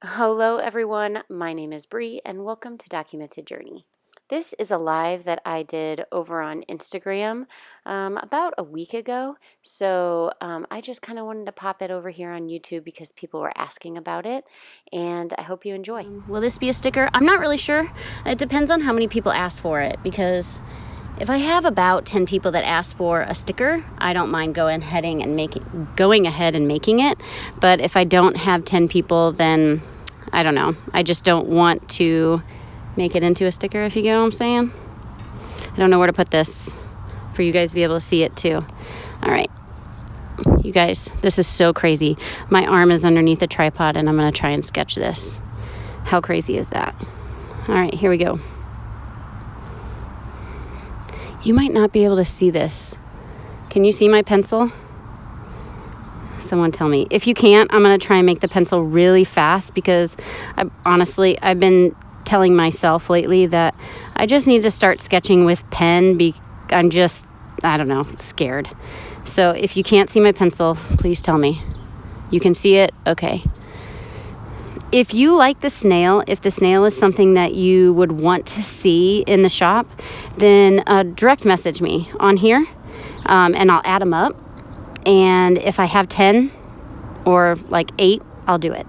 Hello everyone, my name is Bree and welcome to Documented Journey. This is a live that I did over on Instagram about a week ago, so I just kind of wanted to pop it over here on YouTube because people were asking about it, and I hope you enjoy. Will this be a sticker? I'm not really sure. It depends on how many people ask for it, because if I have about 10 people that ask for a sticker, I don't mind going ahead and making it. But if I don't have 10 people, then I don't know. I just don't want to make it into a sticker, if you get what I'm saying. I don't know where to put this for you guys to be able to see it too. All right. You guys, this is so crazy. My arm is underneath the tripod and I'm going to try and sketch this. How crazy is that? All right, here we go. You might not be able to see this. Can you see my pencil? Someone tell me. If you can't, I'm going to try and make the pencil really fast because I've been telling myself lately that I just need to start sketching with pen. I'm just, I don't know, scared. So if you can't see my pencil, please tell me. You can see it? Okay. If you like the snail, if the snail is something that you would want to see in the shop, then direct message me on here and I'll add them up. And if I have 10 or like 8, I'll do it.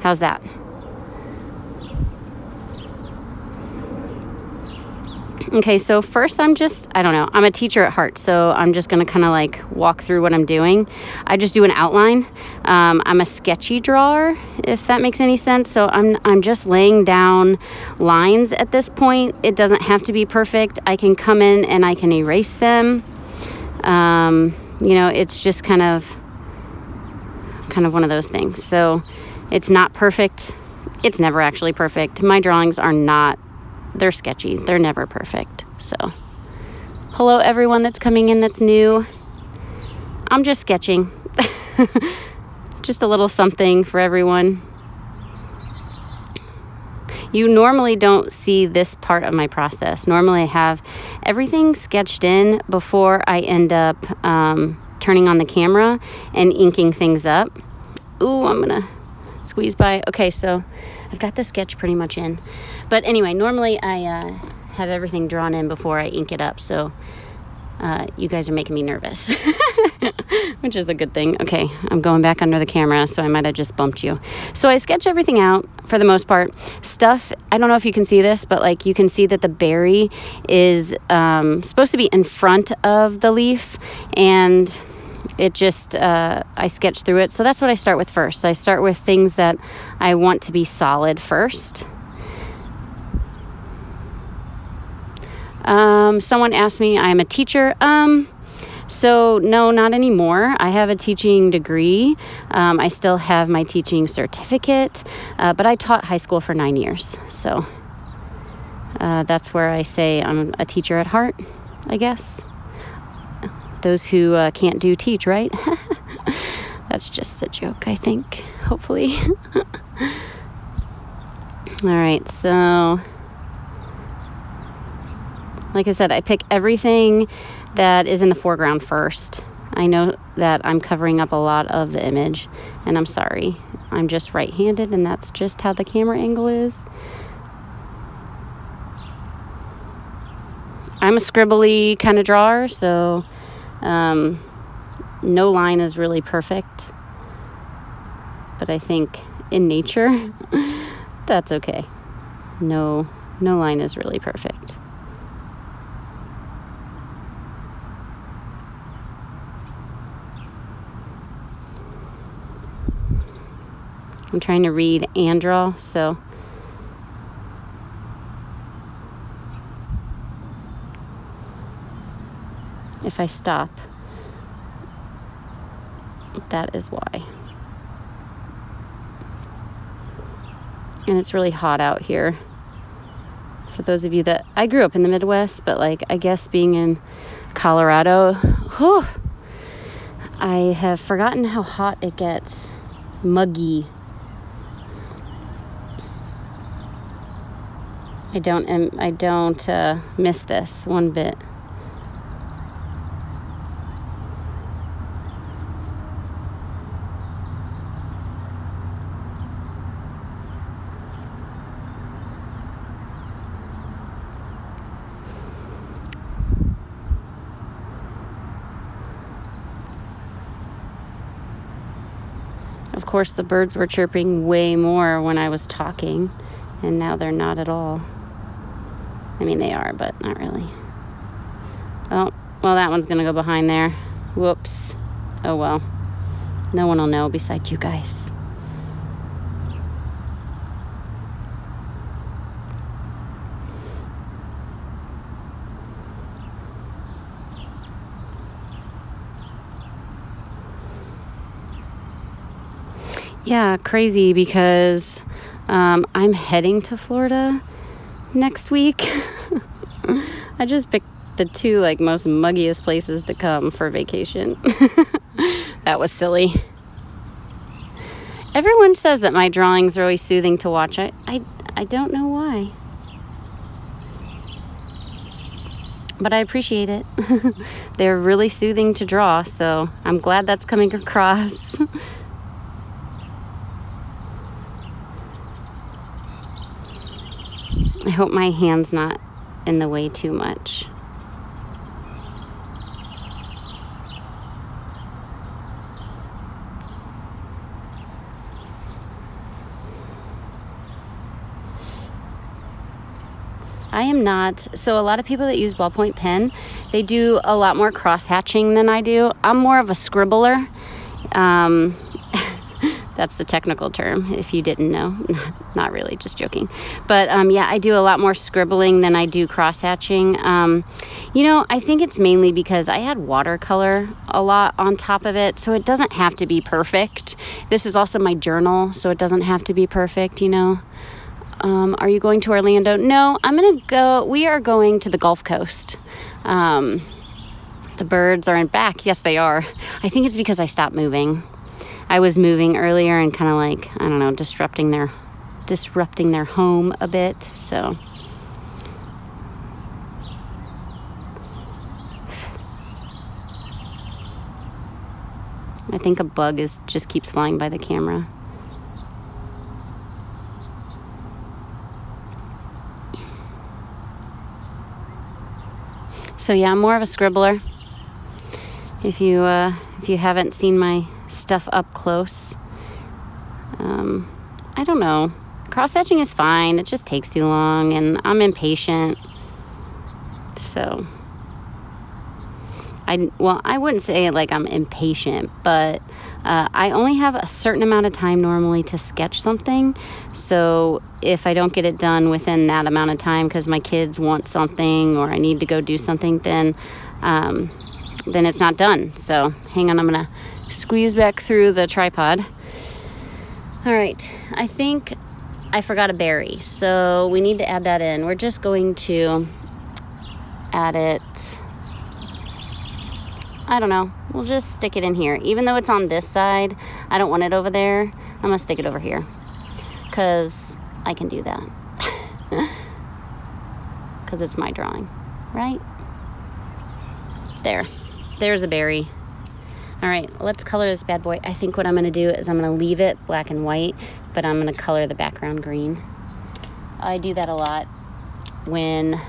How's that? Okay, so first I'm a teacher at heart, so I'm just going to kind of like walk through what I'm doing. I just do an outline. I'm a sketchy drawer, if that makes any sense. So I'm just laying down lines at this point. It doesn't have to be perfect. I can come in and I can erase them. It's just kind of one of those things. So it's not perfect. It's never actually perfect. My drawings are not. They're sketchy. They're never perfect. So, hello everyone that's coming in that's new. I'm just sketching. Just a little something for everyone. You normally don't see this part of my process. Normally I have everything sketched in before I end up turning on the camera and inking things up. Ooh, I'm going to squeeze by. Okay, so I've got the sketch pretty much in. But anyway, normally I have everything drawn in before I ink it up. So you guys are making me nervous, which is a good thing. Okay, I'm going back under the camera, so I might have just bumped you. So I sketch everything out for the most part. Stuff, I don't know if you can see this, but like you can see that the berry is supposed to be in front of the leaf, and it just, I sketch through it. So that's what I start with first. I start with things that I want to be solid first. Someone asked me, I'm a teacher. So no, not anymore. I have a teaching degree. I still have my teaching certificate, but I taught high school for 9 years. So that's where I say I'm a teacher at heart, I guess. Those who can't do teach, right? That's just a joke, I think, hopefully. All right, so like I said, I pick everything that is in the foreground first. I know that I'm covering up a lot of the image, and I'm sorry. I'm just right-handed, and that's just how the camera angle is. I'm a scribbly kind of drawer, so no line is really perfect. But I think in nature, that's okay. No line is really perfect. I'm trying to read and draw, so if I stop, that is why. And it's really hot out here. For those of you that, I grew up in the Midwest, but like, I guess being in Colorado, I have forgotten how hot it gets. Muggy. I don't miss this one bit. Of course, the birds were chirping way more when I was talking, and now they're not at all. I mean, they are, but not really. Oh, well, that one's gonna go behind there. Whoops. Oh well. No one will know besides you guys. Yeah, crazy, because I'm heading to Florida next week. I just picked the two like most muggiest places to come for vacation. That was silly. Everyone says that my drawings are always soothing to watch. I don't know why, but I appreciate it. They're really soothing to draw, so I'm glad that's coming across. I hope my hand's not in the way too much. I am not. So a lot of people that use ballpoint pen, they do a lot more cross-hatching than I do. I'm more of a scribbler. That's the technical term, if you didn't know. Not really, just joking. But yeah, I do a lot more scribbling than I do cross-hatching. You know, I think it's mainly because I had watercolor a lot on top of it, so it doesn't have to be perfect. This is also my journal, so it doesn't have to be perfect, you know. Are you going to Orlando? No, we are going to the Gulf Coast. The birds are in back. Yes, they are. I think it's because I stopped moving. I was moving earlier and kind of like, I don't know, disrupting their home a bit, so. I think a bug just keeps flying by the camera. So yeah, I'm more of a scribbler. If you haven't seen my stuff up close, I don't know. Cross-hatching is fine. It just takes too long, and I'm impatient. So, I wouldn't say it like I'm impatient, but I only have a certain amount of time normally to sketch something. So if I don't get it done within that amount of time because my kids want something or I need to go do something, then it's not done. So hang on, I'm gonna squeeze back through the tripod. All right, I think I forgot a berry, so we need to add that in. We're just going to add it, I don't know, we'll just stick it in here. Even though it's on this side, I don't want it over there. I'm gonna stick it over here because I can do that. Because it's my drawing, right? There's a berry. All right, let's color this bad boy. I think what I'm gonna do is I'm gonna leave it black and white, but I'm gonna color the background green. I do that a lot when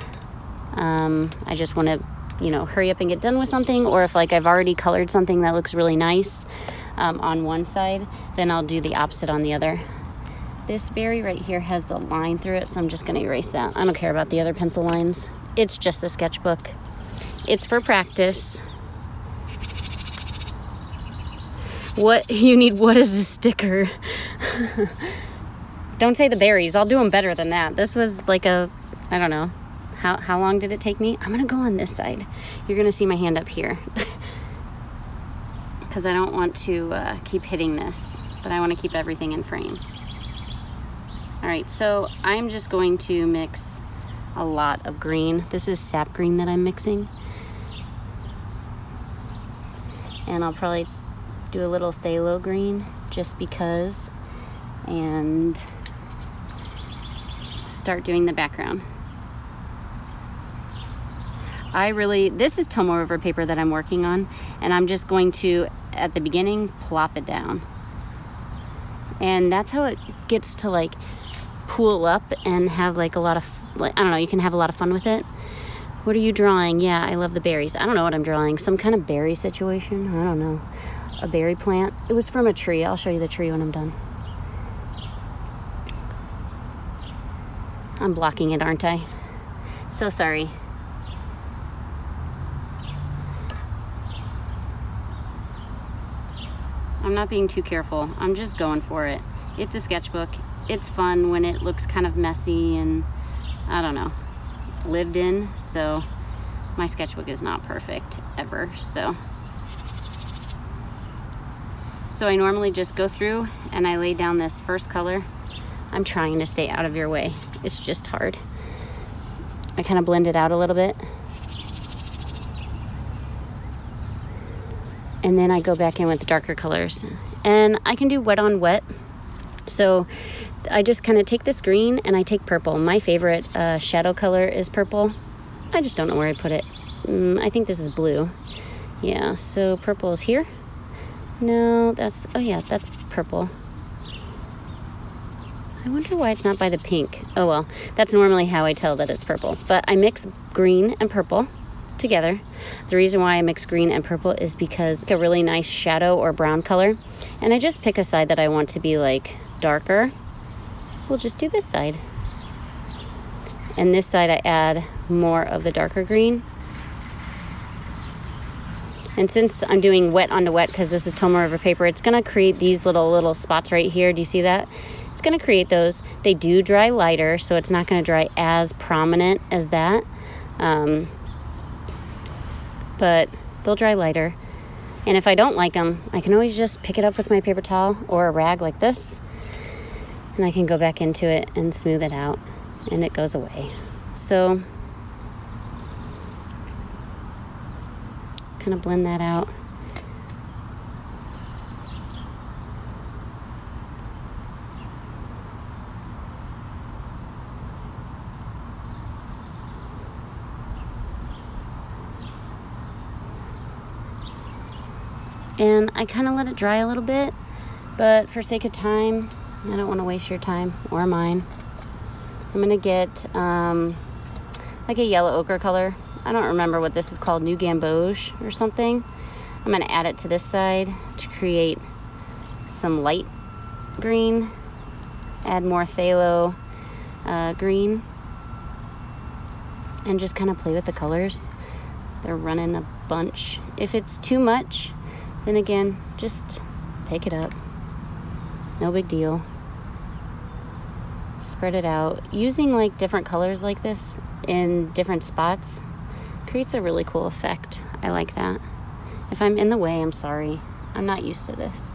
I just wanna, hurry up and get done with something, or if like I've already colored something that looks really nice on one side, then I'll do the opposite on the other. This berry right here has the line through it, so I'm just gonna erase that. I don't care about the other pencil lines. It's just a sketchbook. It's for practice. What you need, what is a sticker? Don't say the berries. I'll do them better than that. This was like I don't know. How long did it take me? I'm gonna go on this side. You're gonna see my hand up here. Because I don't want to keep hitting this, but I want to keep everything in frame. All right, so I'm just going to mix a lot of green. This is sap green that I'm mixing. And I'll probably do a little phthalo green just because, and start doing the background. This is Tomo River paper that I'm working on, and I'm just going to, at the beginning, plop it down. And that's how it gets to like pool up and have like a lot of, I don't know, you can have a lot of fun with it. What are you drawing? Yeah, I love the berries. I don't know what I'm drawing. Some kind of berry situation? I don't know. a berry plant. It was from a tree. I'll show you the tree when I'm done. I'm blocking it, aren't I? So sorry. I'm not being too careful. I'm just going for it. It's a sketchbook. It's fun when it looks kind of messy and, I don't know, lived in. So my sketchbook is not perfect ever. So I normally just go through and I lay down this first color. I'm trying to stay out of your way. It's just hard. I kind of blend it out a little bit. And then I go back in with the darker colors. And I can do wet on wet. So I just kind of take this green and I take purple. My favorite shadow color is purple. I just don't know where I put it. I think this is blue. Yeah, so purple is here. No, that's, oh yeah, that's purple. I wonder why it's not by the pink. Oh well, that's normally how I tell that it's purple. But I mix green and purple together. The reason why I mix green and purple is because it's a really nice shadow or brown color. And I just pick a side that I want to be like darker. We'll just do this side. And this side I add more of the darker green. And since I'm doing wet onto wet, because this is Tomo River paper, it's gonna create these little spots right here. Do you see that? It's gonna create those. They do dry lighter, so it's not gonna dry as prominent as that. But they'll dry lighter. And if I don't like them, I can always just pick it up with my paper towel or a rag like this, and I can go back into it and smooth it out, and it goes away. So kind of blend that out. And I kind of let it dry a little bit, but for sake of time, I don't want to waste your time or mine. I'm going to get like a yellow ochre color. I don't remember what this is called, New Gamboge or something. I'm going to add it to this side to create some light green. Add more phthalo green. And just kind of play with the colors. They're running a bunch. If it's too much, then again, just pick it up. No big deal. Spread it out. Using like different colors like this in different spots creates a really cool effect. I like that. If I'm in the way, I'm sorry. I'm not used to this.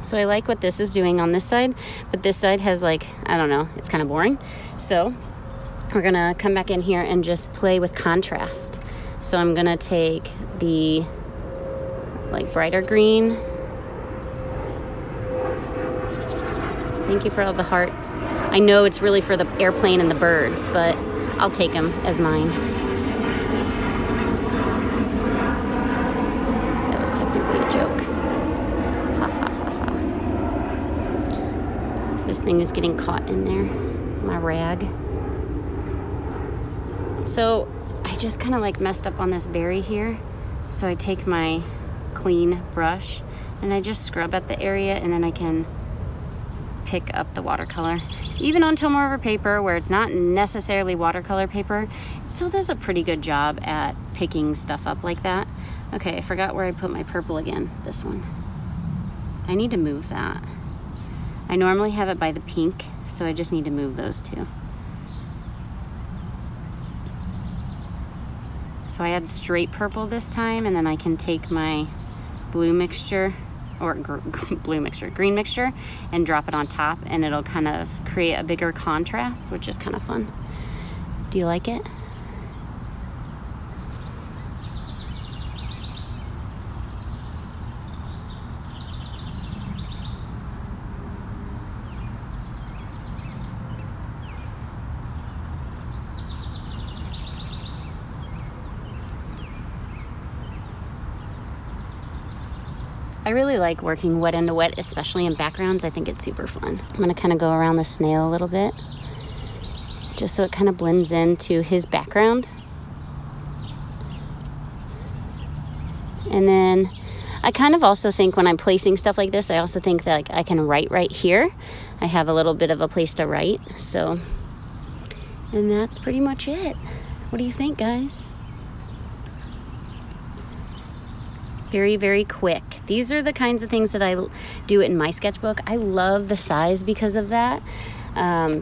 So I like what this is doing on this side, but this side has like, I don't know, it's kind of boring. So we're gonna come back in here and just play with contrast. So I'm gonna take the like brighter green. Thank you for all the hearts. I know it's really for the airplane and the birds, but I'll take them as mine. That was technically a joke. Ha ha ha ha. This thing is getting caught in there, my rag. So I just kind of like messed up on this berry here. So I take my clean brush and I just scrub at the area, and then I can pick up the watercolor. Even on Tomo River paper, where it's not necessarily watercolor paper, it still does a pretty good job at picking stuff up like that. Okay, I forgot where I put my purple again. This one. I need to move that. I normally have it by the pink, so I just need to move those two. So I add straight purple this time, and then I can take my blue mixture, or green mixture, and drop it on top, and it'll kind of create a bigger contrast, which is kind of fun. Do you like it? I really like working wet into wet, especially in backgrounds. I think it's super fun. I'm gonna kind of go around the snail a little bit, just so it kind of blends into his background. And then I kind of also think when I'm placing stuff like this, I also think that like, I can write right here. I have a little bit of a place to write. So, and that's pretty much it. What do you think, guys? Very, very quick. These are the kinds of things that I do in my sketchbook. I love the size because of that,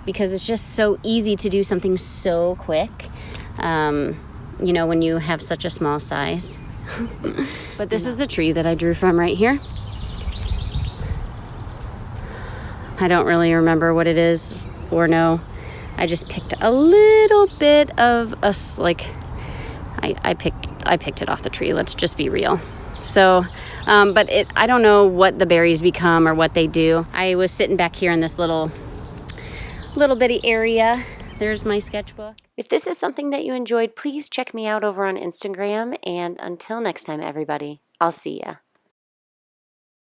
because it's just so easy to do something so quick, you know, when you have such a small size. But this is the tree that I drew from right here. I don't really remember what it is or no. I just picked a little bit of like, I picked it off the tree. Let's just be real. So, but I don't know what the berries become or what they do. I was sitting back here in this little bitty area. There's my sketchbook. If this is something that you enjoyed, please check me out over on Instagram. And until next time, everybody, I'll see ya.